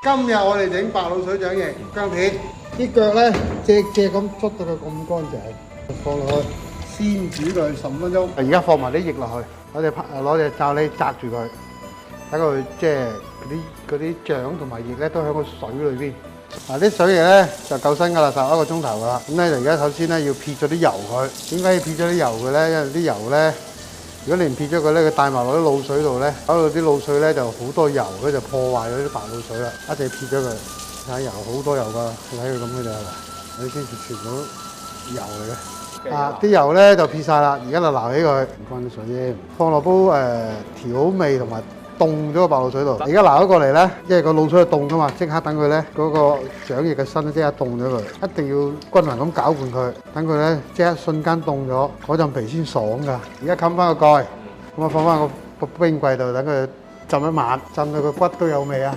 今日我哋整白滷水掌翼薑片，啲腳咧隻咁捽到佢咁乾淨，放落去先煮佢15分鐘。而家放埋啲翼落去，攞隻罩呢紮住佢，等佢即係嗰啲掌同埋翼咧都喺個水裏邊。嗱啲水翼咧就夠身㗎啦，11個鐘頭㗎啦。咁咧就而家首先咧要撇咗啲油佢。點解要撇咗啲油佢咧？因為啲油咧，如果你唔撇咗佢咧，佢帶埋落啲滷水度咧，搞到啲滷水咧就好多油，佢就破壞咗啲白滷水啦。一定要撇咗佢。睇油好多油㗎，你睇佢咁嘅就係啦，你先至全部油嚟嘅。啲油咧就撇晒啦，而家就撈起佢，唔關啲水啫。放落煲調好味同埋凍咗個白滷水度。而家撈咗過嚟咧，因為個滷水係凍㗎嘛，即刻等佢咧嗰個掌翼嘅身即刻凍咗佢，一定要均勻咁攪拌佢，等佢咧即刻瞬間凍咗，嗰陣皮先爽㗎。而家冚翻個蓋，咁啊放翻個冰櫃度，等佢浸一晚，浸到個骨都有味啊！